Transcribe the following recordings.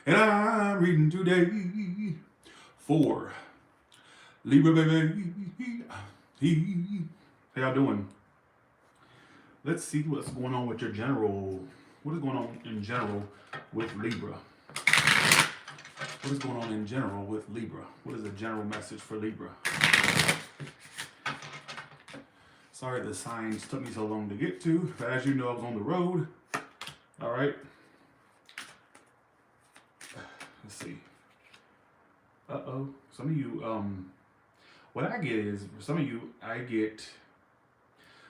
And I'm reading today for Libra, baby. How y'all doing? Let's see what's going on with your general. What is going on in general with Libra? What is going on in general with Libra? What is the general message for Libra? Sorry the signs took me so long to get to, but as you know, I was on the road. All right. Let's see. Some of you, what I get is, for some of you, I get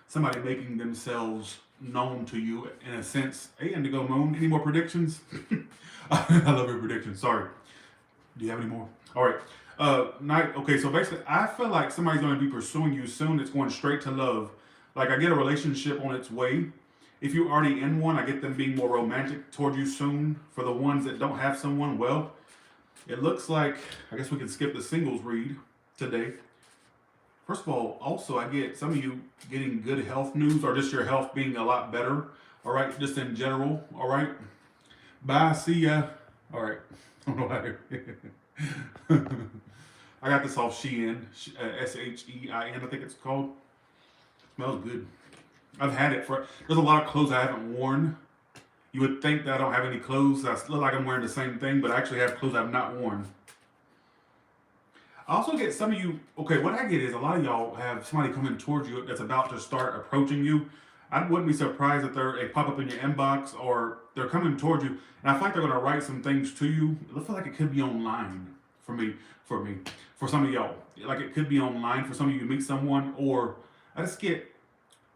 somebody making themselves known to you in a sense. Hey, Indigo Moon, any more predictions? I love your predictions. Sorry. Do you have any more? All right. Okay, so basically, I feel like somebody's going to be pursuing you soon. It's going straight to love. Like, I get a relationship on its way. If you're already in one, I get them being more romantic toward you soon. For the ones that don't have someone, well, it looks like, I guess we can skip the singles read today. First of all, also, I get some of you getting good health news or just your health being a lot better. All right, just in general. All right. Bye. See ya. All right. I don't know how I got this off Shein, Shein, I think it's called. Smells good. I've had it for, there's a lot of clothes I haven't worn. You would think that I don't have any clothes. I look like I'm wearing the same thing, but I actually have clothes I've not worn. I also get some of you, okay, what I get is a lot of y'all have somebody coming towards you that's about to start approaching you. I wouldn't be surprised if they pop up in your inbox or they're coming towards you. And I feel like they're going to write some things to you. It looks like it could be online for some of y'all. Like it could be online for some of you to meet someone, or I just get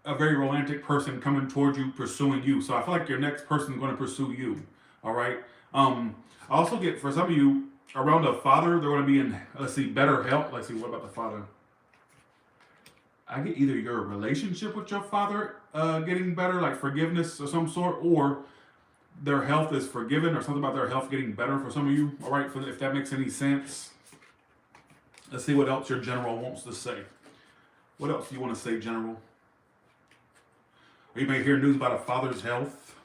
a very romantic person coming towards you, pursuing you. So I feel like your next person is going to pursue you. All right. I also get for some of you around a father, they're going to be in, let's see, better health. Let's see, what about the father? I get either your relationship with your father getting better, like forgiveness of some sort, or their health is forgiven, or something about their health getting better for some of you. All right, if that makes any sense. Let's see what else your general wants to say. What else do you want to say, general? Or you may hear news about a father's health.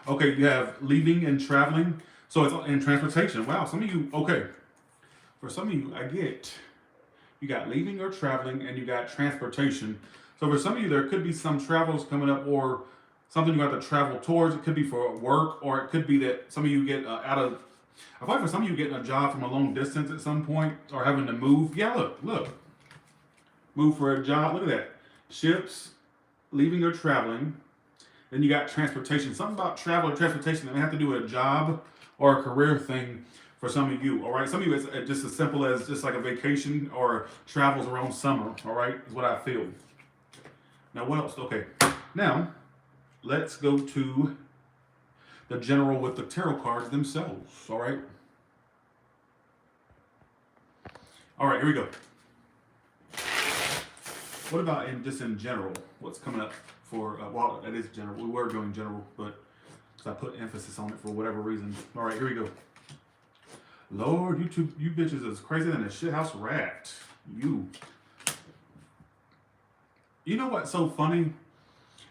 Okay, you have leaving and traveling. So it's in transportation. Wow, some of you, okay. For some of you, I get, you got leaving or traveling, and you got transportation. So for some of you, there could be some travels coming up, or something you have to travel towards. It could be for work, or it could be that some of you get out of, I feel like for some of you getting a job from a long distance at some point, or having to move. Yeah, look. Move for a job. Look at that. Ships, leaving or traveling. Then you got transportation. Something about travel or transportation that may have to do with a job or a career thing for some of you. All right. Some of you, it's just as simple as just like a vacation or travels around summer. All right. Is what I feel. Now, what else? Okay. Now, let's go to the general with the tarot cards themselves. All right. All right. Here we go. What about in general? What's coming up for, well, that is general. We were going general, but I put emphasis on it for whatever reason. All right, here we go. Lord, you bitches is crazier than a shithouse rat. You know what's so funny?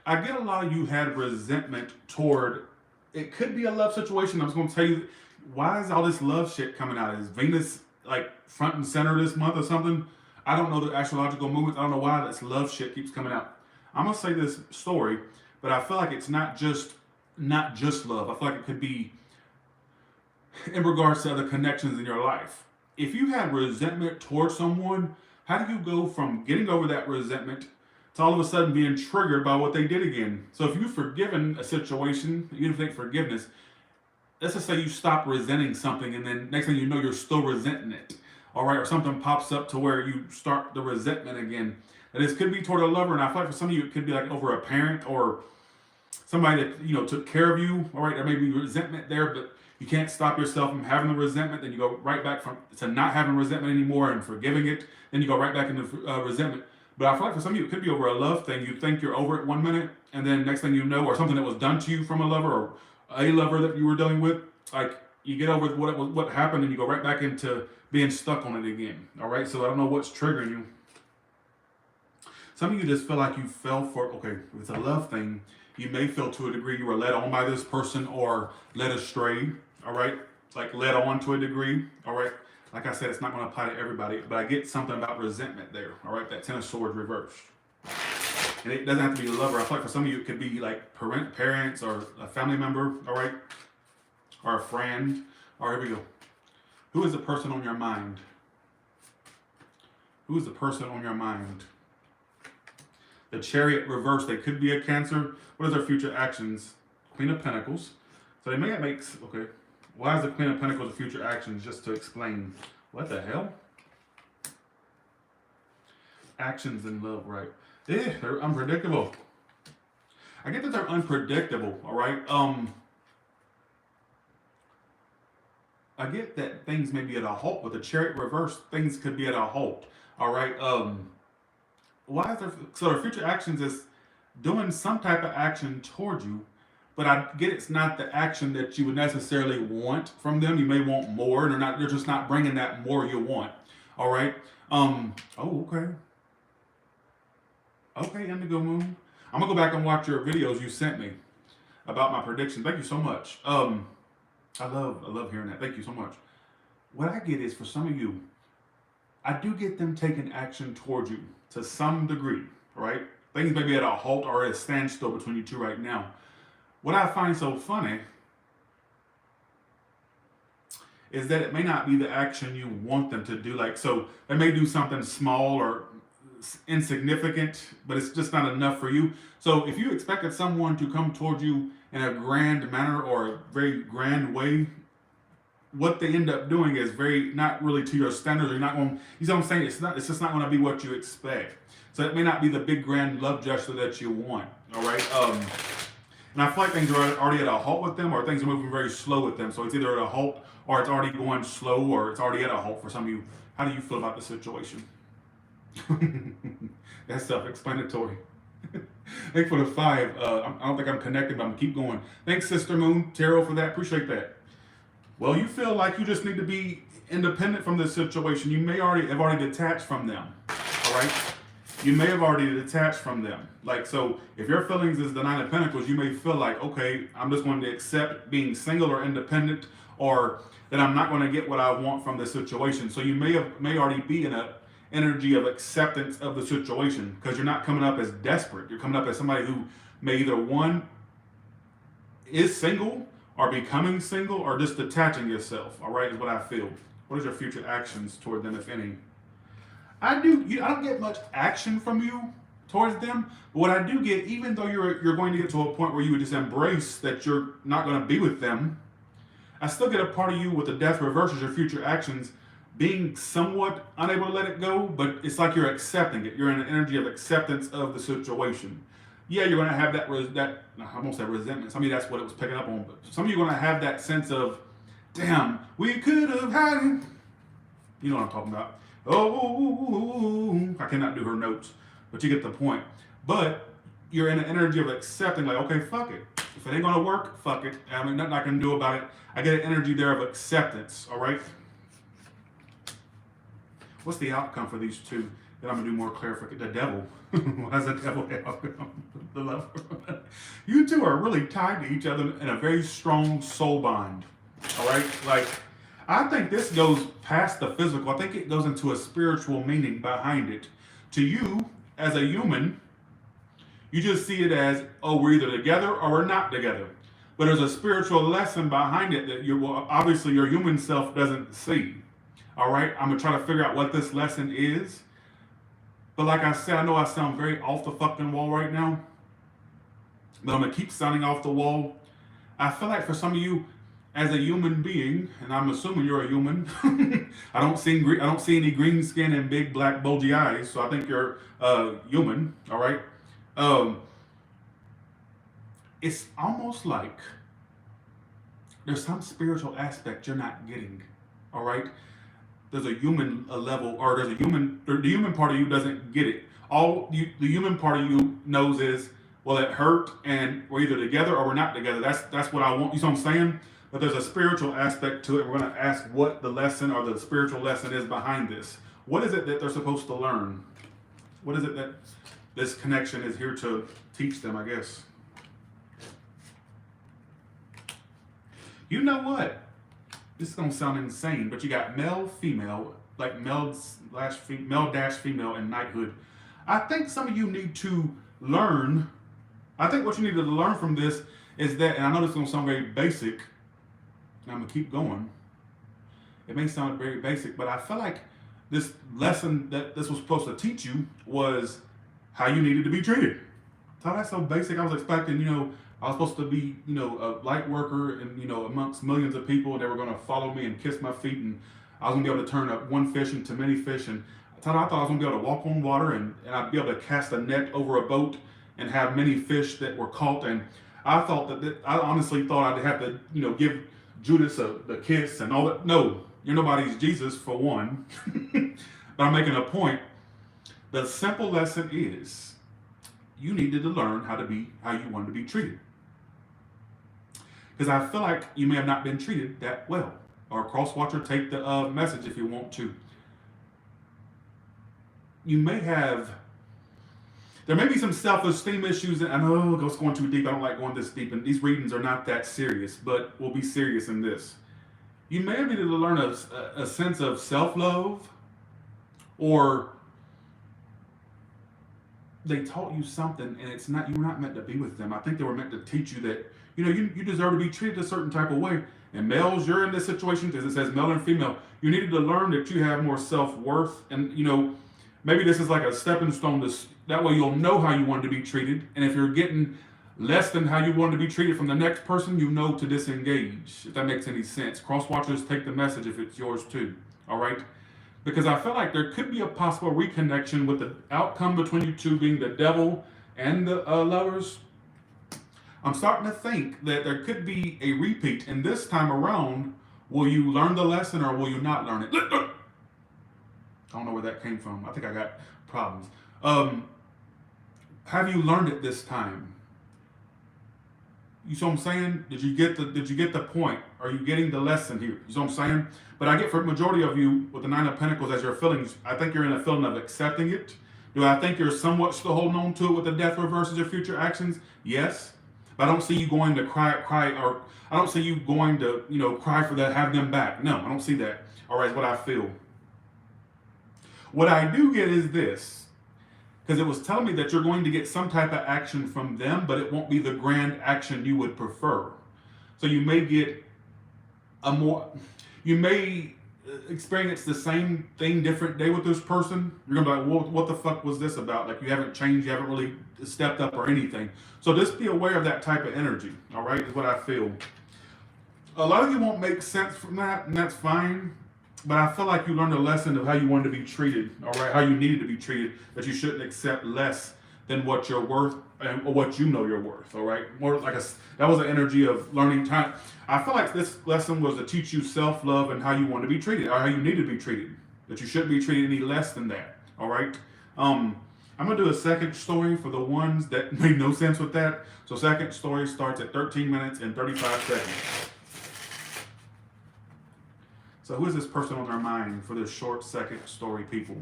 I get a lot of you had resentment toward, it could be a love situation. I was going to tell you, why is all this love shit coming out? Is Venus like front and center this month or something? I don't know the astrological movements. I don't know why this love shit keeps coming out. I'm gonna say this story, but I feel like it's not just love. I feel like it could be in regards to other connections in your life. If you had resentment towards someone, how do you go from getting over that resentment to all of a sudden being triggered by what they did again? So if you've forgiven a situation, you didn't think forgiveness, let's just say you stop resenting something, and then next thing you know, you're still resenting it. All right, or something pops up to where you start the resentment again. And this could be toward a lover, and I feel like for some of you, it could be like over a parent or somebody that took care of you. All right, there may be resentment there, but you can't stop yourself from having the resentment. Then you go right back to not having resentment anymore and forgiving it. Then you go right back into resentment. But I feel like for some of you, it could be over a love thing. You think you're over it 1 minute, and then next thing you know, or something that was done to you from a lover or a lover that you were dealing with, like you get over what happened, and you go right back into being stuck on it again. All right, so I don't know what's triggering you. Some of you just feel like you fell for, okay, if it's a love thing, you may feel to a degree you were led on by this person or led astray. All right, like led on to a degree. All right. Like I said, it's not going to apply to everybody, but I get something about resentment there. All right. That 10 of Swords reversed. And it doesn't have to be a lover. I feel like for some of you, it could be like parents or a family member. All right. Or a friend. All right, here we go. Who is the person on your mind? Who is the person on your mind? The Chariot reversed. They could be a Cancer. What is their future actions? Queen of Pentacles. So they may have makes, okay. Why is the Queen of Pentacles a future actions? Just to explain. What the hell? Actions in love, right? Yeah, they're unpredictable. I get that they're unpredictable, all right? I get that things may be at a halt, but the Chariot reverse, things could be at a halt. All right. Why is there so their future actions is doing some type of action towards you, but I get it's not the action that you would necessarily want from them. You may want more, and they're just not bringing that more you want. All right. Oh, okay. Okay, Indigo Moon. I'm gonna go back and watch your videos you sent me about my prediction. Thank you so much. I love hearing that. Thank you so much. What I get is for some of you, I do get them taking action towards you to some degree, right? Things may be at a halt or at a standstill between you two right now. What I find so funny is that it may not be the action you want them to do. Like, so they may do something small or insignificant, but it's just not enough for you. So if you expected someone to come towards you in a grand manner or a very grand way, what they end up doing is very not really to your standards. You're not going. You know what I'm saying? It's just not going to be what you expect. So it may not be the big grand love gesture that you want. All right. And I feel like things are already at a halt with them, or things are moving very slow with them. So it's either at a halt, or it's already going slow, or it's already at a halt for some of you. How do you feel about the situation? That's self-explanatory. Thanks for the 5. I don't think I'm connected, but I'm gonna keep going. Thanks, Sister Moon Tarot, for that. Appreciate that. Well, you feel like you just need to be independent from this situation. You may have already detached from them. All right. You may have already detached from them. Like, so if your feelings is the 9 of Pentacles, you may feel like, okay, I'm just going to accept being single or independent, or that I'm not going to get what I want from this situation. So you may already be in a energy of acceptance of the situation, because you're not coming up as desperate. You're coming up as somebody who may either one is single or becoming single or just detaching yourself. All right, is what I feel. What is your future actions toward them, if any? I don't get much action from you towards them, but what I do get, even though you're going to get to a point where you would just embrace that you're not going to be with them, I still get a part of you with the Death reverses your future actions being somewhat unable to let it go, but it's like you're accepting it. You're in an energy of acceptance of the situation. Yeah, you're going to have that I almost said resentment. Some of you, that's what it was picking up on, but some of you are going to have that sense of, damn, we could have had it. You know what I'm talking about. Oh, I cannot do her notes, but you get the point. But you're in an energy of accepting, like, okay, fuck it. If it ain't going to work, fuck it. I mean, nothing I can do about it. I get an energy there of acceptance, all right? What's the outcome for these two? Then I'm going to do more clarification. The devil. Why is the devil the outcome? The lover. You two are really tied to each other in a very strong soul bond. All right? Like, I think this goes past the physical. I think it goes into a spiritual meaning behind it. To you, as a human, you just see it as, oh, we're either together or we're not together. But there's a spiritual lesson behind it that obviously your human self doesn't see. All right, I'm gonna try to figure out what this lesson is. But like I said, I know I sound very off the fucking wall right now, but I'm gonna keep sounding off the wall. I feel like for some of you, as a human being, and I'm assuming you're a human, I don't see any green skin and big black bulgy eyes, so I think you're human. All right, it's almost like there's some spiritual aspect you're not getting. All right. There's a human level, or the human part of you doesn't get it. The human part of you knows is, well, it hurt, and we're either together or we're not together. That's what I want. You know what I'm saying? But there's a spiritual aspect to it. We're going to ask what the lesson or the spiritual lesson is behind this. What is it that they're supposed to learn? What is it that this connection is here to teach them, I guess? You know what? this is gonna sound insane, but you got male, female, like male dash female and knighthood. I think some of you need to learn. I think what you need to learn from this is that, and I know this is gonna sound very basic, and I'm gonna keep going. It may sound very basic, but I feel like this lesson that this was supposed to teach you was how you needed to be treated. So that's so basic. I was expecting, I was supposed to be, a light worker and, amongst millions of people, and they were going to follow me and kiss my feet, and I was going to be able to turn up one fish into many fish. And I thought I was going to be able to walk on water, and I'd be able to cast a net over a boat and have many fish that were caught. And I thought I honestly thought I'd have to, give Judas the kiss and all that. No, you're nobody's Jesus, for one. But I'm making a point. The simple lesson is you needed to learn how you wanted to be treated. Because I feel like you may have not been treated that well. Or cross-watch or take the message if you want to. There may be some self-esteem issues. And I know it's going too deep. I don't like going this deep. And these readings are not that serious. But we'll be serious in this. You may have needed to learn a sense of self-love. Or they taught you something, and you were not meant to be with them. I think they were meant to teach you that, you deserve to be treated a certain type of way. And males, you're in this situation, because it says male and female, you needed to learn that you have more self-worth. And, maybe this is like a stepping stone. That way you'll know how you want to be treated. And if you're getting less than how you want to be treated from the next person, you know to disengage, if that makes any sense. Cross-watchers, take the message if it's yours too, all right? Because I feel like there could be a possible reconnection with the outcome between you two being the devil and the lovers. I'm starting to think that there could be a repeat. And this time around, will you learn the lesson or will you not learn it? I don't know where that came from. I think I got problems. Have you learned it this time? You see what I'm saying? Did you get the point? Are you getting the lesson here? You see what I'm saying? But I get for the majority of you with the Nine of Pentacles as your feelings, I think you're in a feeling of accepting it. Do I think you're somewhat still holding on to it with the death reverse as your future actions? Yes. But I don't see you going to cry, or I don't see you going to, cry for that, have them back. No, I don't see that. All right, is what I feel. What I do get is this. Because it was telling me that you're going to get some type of action from them, but it won't be the grand action you would prefer. So you may get you may experience the same thing different day with this person. You're going to be like, well, what the fuck was this about? Like, you haven't changed, you haven't really stepped up or anything. So just be aware of that type of energy, all right, is what I feel. A lot of you won't make sense from that, and that's fine. But I feel like you learned a lesson of how you wanted to be treated, all right, how you needed to be treated, that you shouldn't accept less than what you're worth or what you know you're worth, all right? More like that was an energy of learning time. I feel like this lesson was to teach you self-love and how you want to be treated, or how you need to be treated, that you shouldn't be treated any less than that, all right? I'm going to do a second story for the ones that made no sense with that. So second story starts at 13 minutes and 35 seconds. So who is this person on their mind for this short second story, people?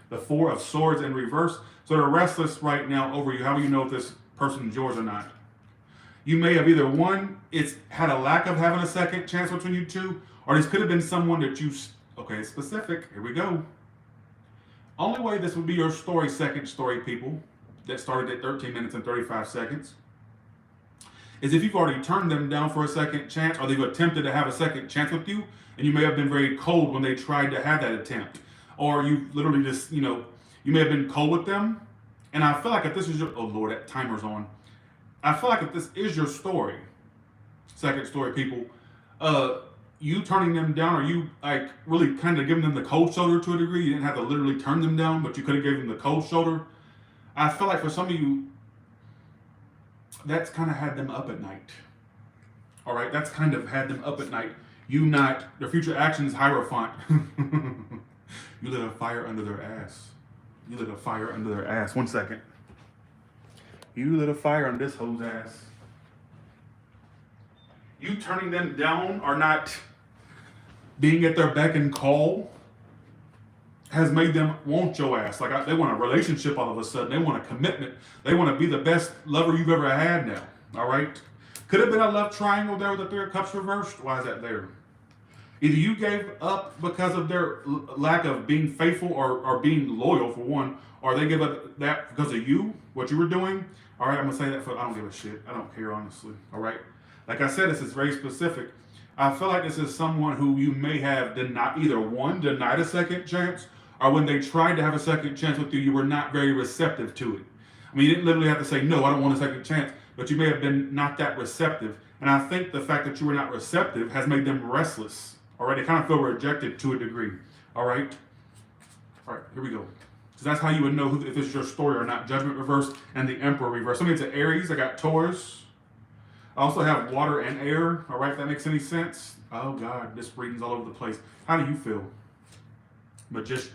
The Four of Swords in reverse. So they're restless right now over you. How do you know if this person's yours or not? You may have either one, it's had a lack of having a second chance between you two, or this could have been someone that you, okay, specific, here we go. Only way this would be your story, second story, people, that started at 13 minutes and 35 seconds, is if you've already turned them down for a second chance, or they've attempted to have a second chance with you, and you may have been very cold when they tried to have that attempt. Or you literally just, you may have been cold with them. And I feel like if this is your, oh Lord, that timer's on. I feel like if this is your story, second story, people, you turning them down, or you like really kind of giving them the cold shoulder to a degree. You didn't have to literally turn them down, but you could have given them the cold shoulder. I feel like for some of you, that's kind of had them up at night. All right, that's kind of had them up at night. Their future actions, Hierophant. You lit a fire under their ass. You lit a fire under their ass. 1 second. You lit a fire under this hoe's ass. You turning them down or not being at their beck and call has made them want your ass. Like they want a relationship all of a sudden. They want a commitment. They want to be the best lover you've ever had now. All right? Could have been a love triangle there with the Three of Cups reversed. Why is that there? Either you gave up because of their lack of being faithful or being loyal, for one, or they give up that because of you, what you were doing. All right, I'm going to say that for, I don't give a shit. I don't care, honestly. All right. Like I said, this is very specific. I feel like this is someone who you may have denied, either one, denied a second chance, or when they tried to have a second chance with you, you were not very receptive to it. I mean, you didn't literally have to say, no, I don't want a second chance, but you may have been not that receptive. And I think the fact that you were not receptive has made them restless. All right, they kind of feel rejected to a degree. All right, here we go. So that's how you would know if it's your story or not. Judgment reverse and the Emperor reverse. So it's an Aries. I got Taurus. I also have water and air. All right, if that makes any sense. Oh God, this reading's all over the place. How do you feel? Magician.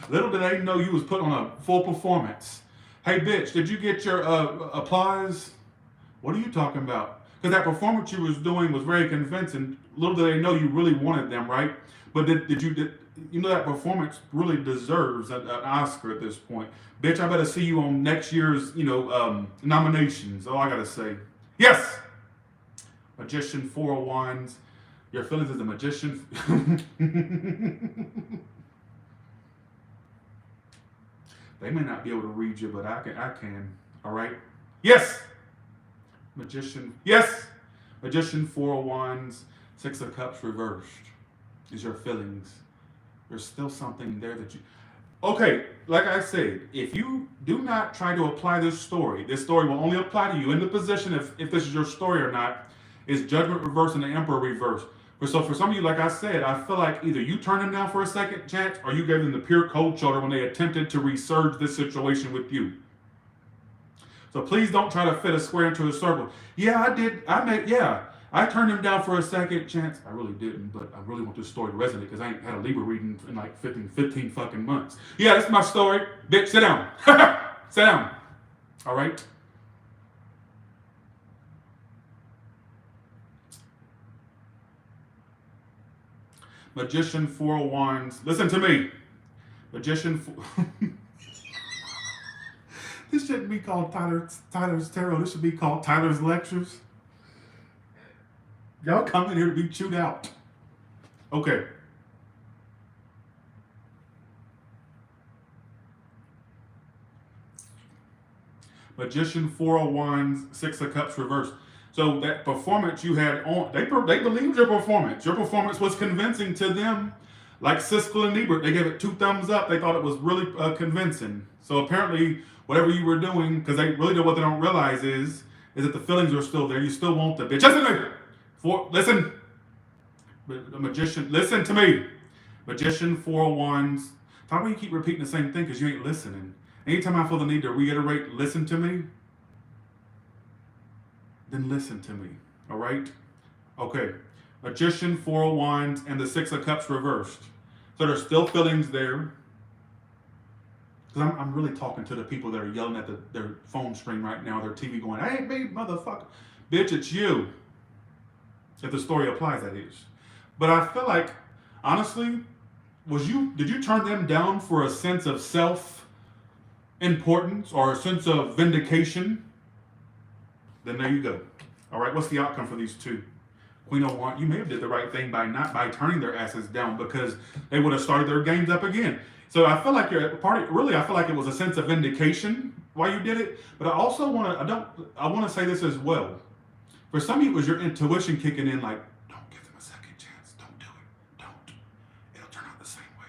Little did they know you was put on a full performance. Hey, bitch, did you get your applause? What are you talking about? Because that performance you was doing was very convincing. Little did they know you really wanted them, right? But did you know that performance really deserves an Oscar at this point? Bitch, I better see you on next year's, nominations. All I gotta say. Yes! Magician, 4 of Wands. Your feelings as a magician. They may not be able to read you, but I can. All right? Yes! Magician. Yes! Magician, 4 of Wands, 6 of Cups reversed. Is your feelings. There's still something there that you... Okay, like I said, if you do not try to apply this story will only apply to you in the position if this is your story or not, is Judgment reverse and the Emperor reverse. So for some of you, like I said, I feel like either you turned them down for a second chance or you gave them the pure cold shoulder when they attempted to resurge this situation with you. So please don't try to fit a square into a circle. Yeah, I did. I turned him down for a second chance. I really didn't, but I really want this story to resonate because I ain't had a Libra reading in like 15 fucking months. Yeah, that's my story. Bitch, sit down. Sit down. All right? Magician, 4 of Wands. Listen to me. Magician. This shouldn't be called Tyler's Tarot. This should be called Tyler's Lectures. Y'all come in here to be chewed out. Okay. Magician, 4 of Wands, 6 of Cups reversed. So that performance you had on, they believed your performance. Your performance was convincing to them. Like Siskel and Ebert, they gave it 2 thumbs up. They thought it was really convincing. So apparently, whatever you were doing, because they really what they don't realize is that the feelings are still there. You still want the bitch. Listen. The magician, listen to me. Magician, 4 of Wands. How do you keep repeating the same thing because you ain't listening? Anytime I feel the need to reiterate, listen to me, then listen to me. All right? Okay. Magician, 4 of Wands, and the 6 of Cups reversed. So there's still feelings there. Because I'm really talking to the people that are yelling at their phone screen right now, their TV going, hey, babe, motherfucker. Bitch, it's you. If the story applies, that is. But I feel like, honestly, did you turn them down for a sense of self-importance or a sense of vindication? Then there you go. All right, what's the outcome for these two? Queen of Wands, you may have did the right thing by turning their asses down because they would have started their games up again. So I feel like you're at the party. Really, I feel like it was a sense of vindication why you did it. But I also want to say this as well. For some of you, it was your intuition kicking in like, don't give them a second chance. Don't do it. Don't. It'll turn out the same way.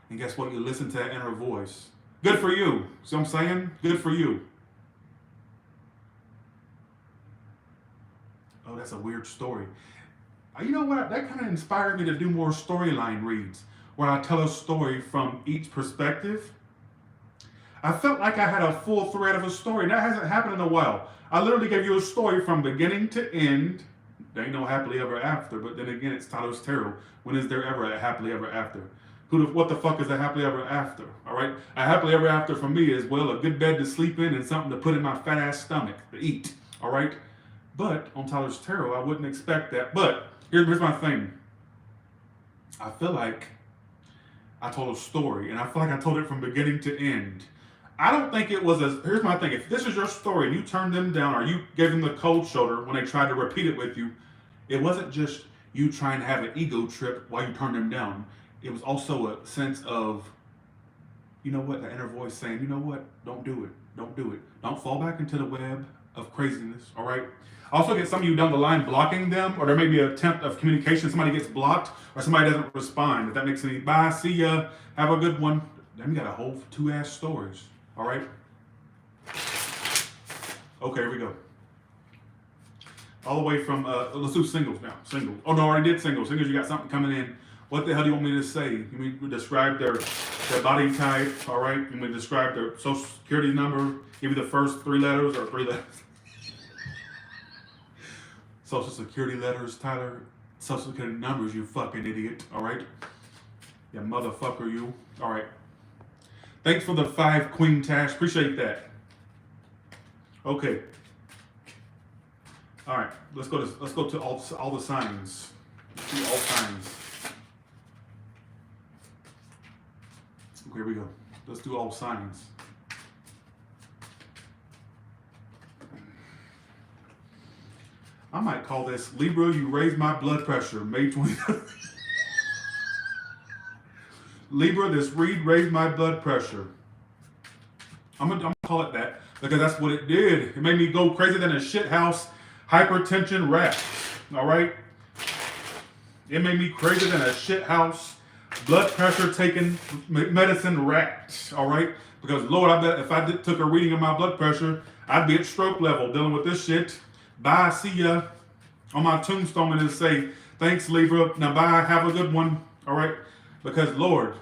And guess what? You listen to that inner voice. Good for you. See what I'm saying? Good for you. Oh, that's a weird story. You know what? That kind of inspired me to do more storyline reads where I tell a story from each perspective. I felt like I had a full thread of a story. That hasn't happened in a while. I literally gave you a story from beginning to end. There ain't no happily ever after, but then again, it's Tyler's Tarot. When is there ever a happily ever after? What the fuck is a happily ever after? All right? A happily ever after for me is, well, a good bed to sleep in and something to put in my fat ass stomach to eat. All right? But on Tyler's Tarot, I wouldn't expect that. But here's my thing. I feel like I told a story, and I feel like I told it from beginning to end. I don't think it was a. Here's my thing: if this is your story and you turned them down, or you gave them the cold shoulder when they tried to repeat it with you, it wasn't just you trying to have an ego trip while you turned them down. It was also a sense of, you know what, the inner voice saying, you know what, don't do it, don't do it, don't fall back into the web of craziness. All right. I also get some of you down the line blocking them, or there may be an attempt of communication. Somebody gets blocked, or somebody doesn't respond. If that makes any. Bye. See ya. Have a good one. Then we got a whole 2 ass stories. All right. Okay, here we go. All the way from, let's do singles now. Singles. Oh, no, I already did singles. Singles, you got something coming in. What the hell do you want me to say? You mean describe their body type, all right? You mean describe their social security number, give you the first 3 letters or 3 letters. Social security letters, Tyler. Social security numbers, you fucking idiot, all right? Yeah, motherfucker, you. All right. Thanks for the 5 Queen Tash. Appreciate that. Okay. All right. Let's go to all the signs. Let's do all signs. Okay, here we go. Let's do all signs. I might call this Libra. You raised my blood pressure. May 23rd. Libra, this read raised my blood pressure. I'm gonna call it that because that's what it did. It made me go crazy than a shithouse hypertension rat. All right. It made me crazier than a shithouse blood pressure taking medicine rat. All right. Because Lord, I bet if I took a reading of my blood pressure, I'd be at stroke level dealing with this shit. Bye. See ya. On my tombstone, and say, thanks, Libra. Now, bye. Have a good one. All right. Because, Lord,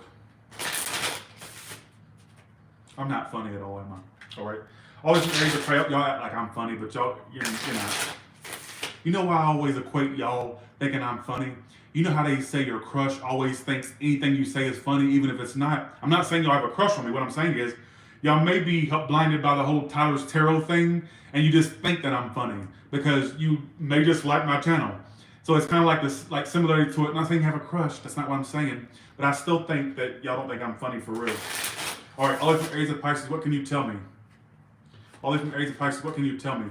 I'm not funny at all, am I? All right. All these areas of prayer, y'all act like I'm funny, but y'all, you're not. You know why I always equate y'all thinking I'm funny? You know how they say your crush always thinks anything you say is funny, even if it's not? I'm not saying y'all have a crush on me. What I'm saying is, y'all may be blinded by the whole Tyler's Tarot thing, and you just think that I'm funny because you may just like my channel. So it's kind of like this, like similarity to it. I'm not saying you have a crush. That's not what I'm saying. But I still think that y'all don't think I'm funny for real. All right, all different areas of Pisces, what can you tell me? All different areas of Pisces, what can you tell me?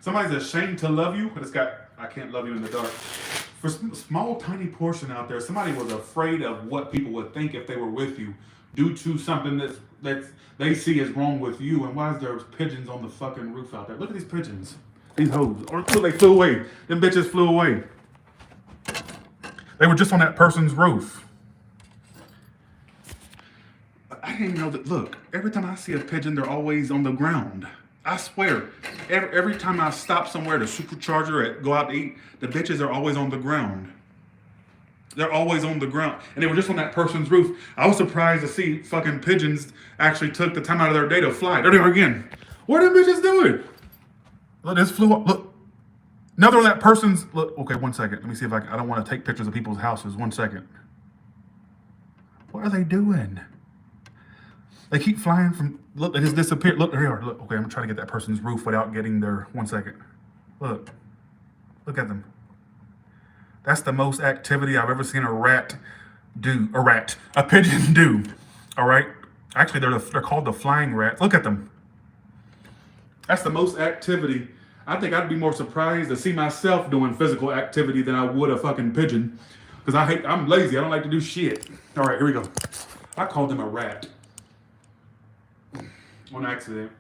Somebody's ashamed to love you, but it's got, I can't love you in the dark. For a small, tiny portion out there, somebody was afraid of what people would think if they were with you due to something that they see as wrong with you. And why is there pigeons on the fucking roof out there? Look at these pigeons. These hoes. Or look, they flew away. Them bitches flew away. They were just on that person's roof. I didn't even know that. Look, every time I see a pigeon, they're always on the ground. I swear, every time I stop somewhere to supercharge or go out to eat, the bitches are always on the ground. They're always on the ground. And they were just on that person's roof. I was surprised to see fucking pigeons actually took the time out of their day to fly. There they are again. What are them bitches doing? Look, this flew up. Look. Another on that person's. Look, okay, 1 second. Let me see if I don't want to take pictures of people's houses. 1 second. What are they doing? They keep flying from, look, they just disappeared. Look, there they are. Look, okay, I'm trying to get that person's roof without getting their, 1 second. Look at them. That's the most activity I've ever seen a pigeon do. All right. Actually, they're called the flying rats. Look at them. That's the most activity. I think I'd be more surprised to see myself doing physical activity than I would a fucking pigeon. Because I'm lazy. I don't like to do shit. All right, here we go. I called them a rat. On accident.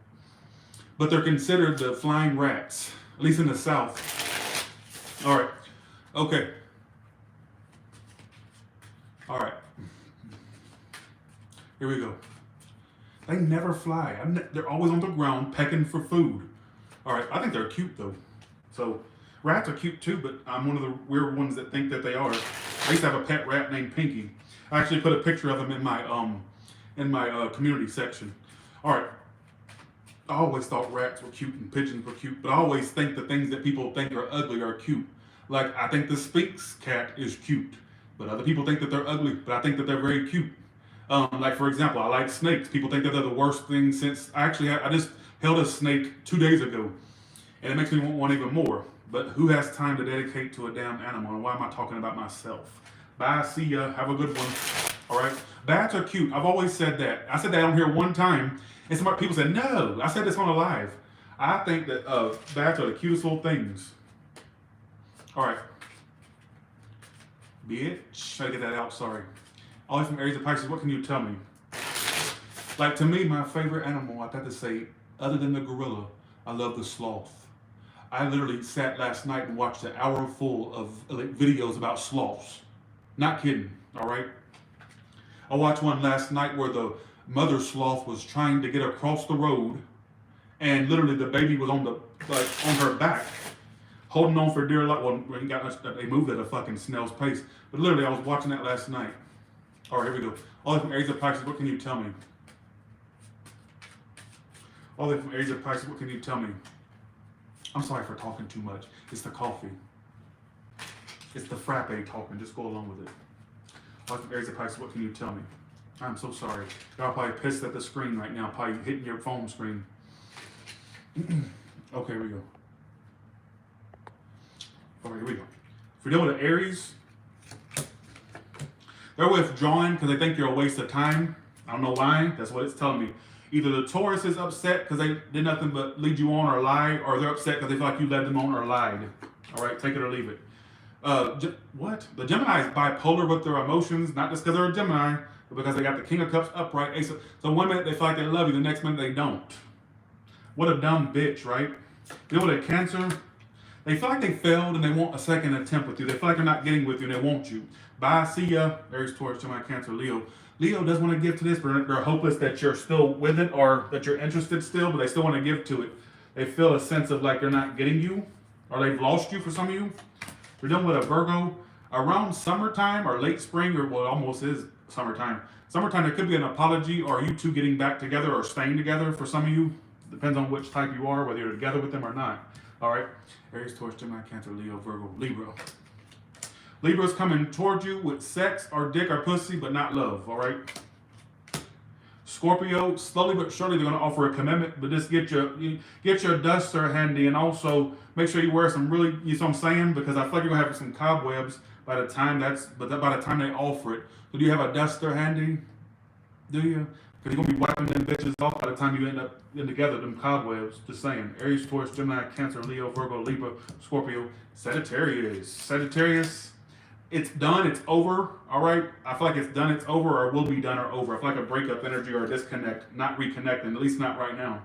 But they're considered the flying rats, at least in the South. All right. Okay. All right. Here we go. They never fly. They're always on the ground pecking for food. All right. I think they're cute though. So rats are cute too, but I'm one of the weird ones that think that they are. I used to have a pet rat named Pinky. I actually put a picture of him in my community section. All right. I always thought rats were cute and pigeons were cute, but I always think the things that people think are ugly are cute. Like, I think the Sphinx cat is cute, but other people think that they're ugly, but I think that they're very cute. Like, for example, I like snakes. People think that they're the worst thing since, I just held a snake 2 days ago, and it makes me want one even more. But who has time to dedicate to a damn animal? And why am I talking about myself? Bye, see ya, have a good one. All right, bats are cute. I've always said that. I said that on here one time, and some people said no. I said this on a live. I think that bats are the cutest little things. All right, bitch. Try to get that out. Sorry. All from Aries of Pisces. What can you tell me? Like, to me, my favorite animal, I'd have to say, other than the gorilla, I love the sloth. I literally sat last night and watched an hour full of videos about sloths. Not kidding, all right? I watched one last night where the mother sloth was trying to get across the road, and literally the baby was on her back, holding on for dear life. Well, they moved at a fucking snail's pace, but literally I was watching that last night. All right, here we go. All from Aries of Pisces, what can you tell me? All from Aries of Pisces, what can you tell me? I'm sorry for talking too much. It's the coffee. It's the frappe talking. Just go along with it. All from Aries of Pisces, what can you tell me? I'm so sorry. Y'all probably pissed at the screen right now, probably hitting your phone screen. Okay, here we go. All right, here we go. If you're dealing with Aries, they're withdrawing because they think you're a waste of time. I don't know why. That's what it's telling me. Either the Taurus is upset because they did nothing but lead you on or lie, or they're upset because they feel like you led them on or lied. All right, take it or leave it. What? The Gemini is bipolar with their emotions, not just because they're a Gemini, but because they got the King of Cups upright. So one minute they feel like they love you, the next minute they don't. What a dumb bitch, right? You know what, a Cancer? They feel like they failed and they want a second attempt with you. They feel like they're not getting with you and they want you. Bye, see ya. Aries, Taurus, Gemini, Cancer, Leo. Leo does want to give to this, but they're hopeless that you're still with it or that you're interested still, but they still want to give to it. They feel a sense of like they're not getting you, or they've lost you for some of you. We're dealing with a Virgo around summertime or late spring, or well, it almost is summertime. Summertime, there could be an apology or you two getting back together or staying together for some of you. Depends on which type you are, whether you're together with them or not. All right, Aries, Taurus, Gemini, Cancer, Leo, Virgo, Libra. Libra's coming towards you with sex or dick or pussy, but not love, all right? Scorpio, slowly but surely they're going to offer a commitment, but just get your duster handy, and also make sure you wear some really, you know what I'm saying? Because I feel like you're going to have some cobwebs by the time by the time they offer it. So do you have a duster handy? Do you? Because you're going to be wiping them bitches off by the time you end up in together, them cobwebs. Just saying. Aries, Taurus, Gemini, Cancer, Leo, Virgo, Libra, Scorpio, Sagittarius. It's done, it's over, all right? I feel like it's done, it's over, or will be done or over. I feel like a breakup energy or a disconnect, not reconnecting, at least not right now.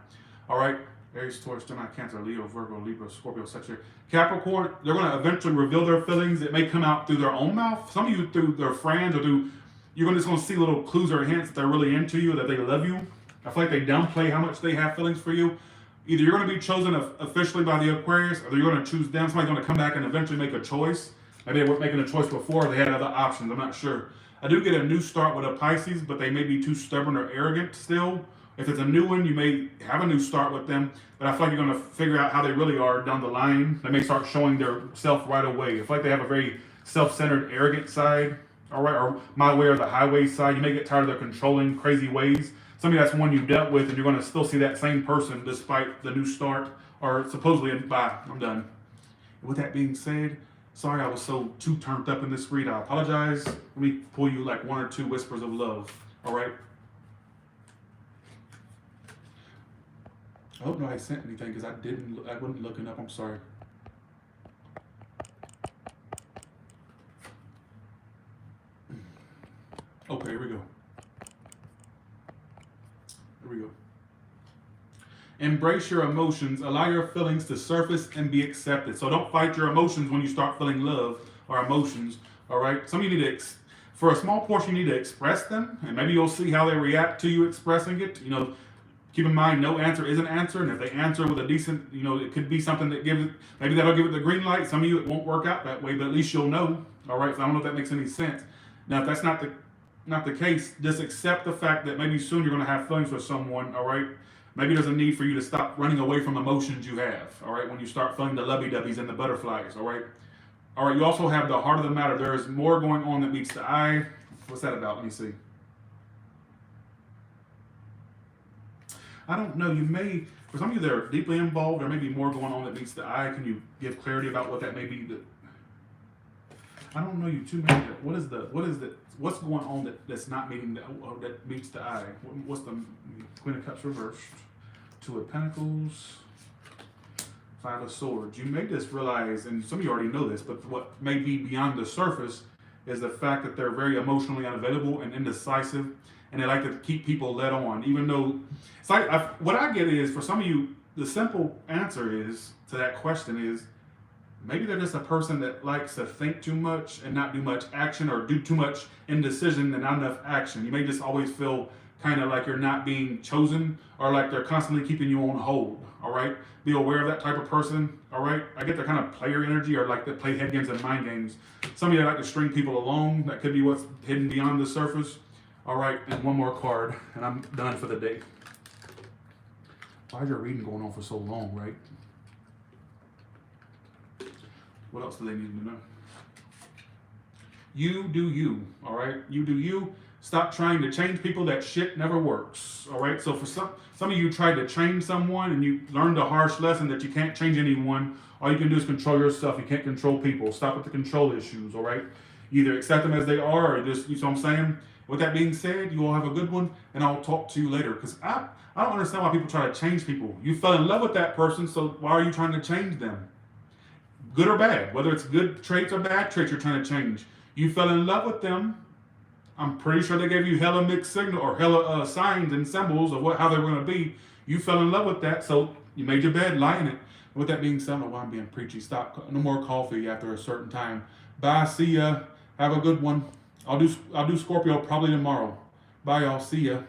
All right? Aries, Taurus, Gemini, Cancer, Leo, Virgo, Libra, Scorpio, Sagittarius. Capricorn, they're going to eventually reveal their feelings. It may come out through their own mouth. Some of you through their friends, or through, you're just going to see little clues or hints that they're really into you, that they love you. I feel like they downplay how much they have feelings for you. Either you're going to be chosen officially by the Aquarius, or you're going to choose them. Somebody's going to come back and eventually make a choice. Maybe they weren't making a choice before, they had other options, I'm not sure. I do get a new start with a Pisces, but they may be too stubborn or arrogant still. If it's a new one, you may have a new start with them, but I feel like you're going to figure out how they really are down the line. They may start showing their self right away. I feel like they have a very self-centered, arrogant side, all right, or my way or the highway side. You may get tired of their controlling, crazy ways. Somebody that's one you dealt with, and you're going to still see that same person despite the new start, or supposedly, bye, I'm done. With that being said, sorry I was so too turned up in this read. I apologize. Let me pull you like one or two whispers of love. All right. I hope nobody sent anything because I wasn't looking up. I'm sorry. Okay, here we go. Here we go. Embrace your emotions. Allow your feelings to surface and be accepted. So don't fight your emotions when you start feeling love or emotions. All right. Some of you need to, for a small portion, you need to express them, and maybe you'll see how they react to you expressing it. You know, keep in mind, no answer is an answer, and if they answer with a decent, you know, it could be something that gives it, maybe that'll give it the green light. Some of you, it won't work out that way, but at least you'll know. All right. So I don't know if that makes any sense. Now, if that's not the case, just accept the fact that maybe soon you're going to have feelings for someone. All right. Maybe there's a need for you to stop running away from emotions you have, all right, when you start feeling the lovey-dovey's and the butterflies, all right? All right, you also have the heart of the matter. There is more going on that meets the eye. What's that about? Let me see. I don't know. You may, for some of you that are deeply involved, there may be more going on that meets the eye. Can you give clarity about what that may be? I don't know you too many. What's going on that's not meeting that meets the eye? What's the Queen of Cups reversed? Two of Pentacles, Five of Swords. You may just realize, and some of you already know this, but what may be beyond the surface is the fact that they're very emotionally unavailable and indecisive, and they like to keep people led on, even though it's like what I get is, for some of you, the simple answer is to that question is maybe they're just a person that likes to think too much and not do much action, or do too much indecision and not enough action. You may just always feel kind of like you're not being chosen, or like they're constantly keeping you on hold. All right, be aware of that type of person. All right, I get their kind of player energy, or like they play head games and mind games. Some of you like to string people along. That could be what's hidden beyond the surface. All right, and one more card, and I'm done for the day. Why is your reading going on for so long, right? What else do they need to know? You do you, all right? You do you. Stop trying to change people. That shit never works, all right? So for some of you tried to change someone and you learned a harsh lesson that you can't change anyone. All you can do is control yourself. You can't control people. Stop with the control issues, all right? You either accept them as they are, or just, you know what I'm saying? With that being said, you all have a good one, and I'll talk to you later. Because I don't understand why people try to change people. You fell in love with that person, so why are you trying to change them? Good or bad, whether it's good traits or bad traits you're trying to change. You fell in love with them. I'm pretty sure they gave you hella mixed signal, or hella signs and symbols of how they were going to be. You fell in love with that, so you made your bed, lie in it. With that being said, I don't know why I'm being preachy. Stop. No more coffee after a certain time. Bye. See ya. Have a good one. I'll do Scorpio probably tomorrow. Bye, y'all. See ya.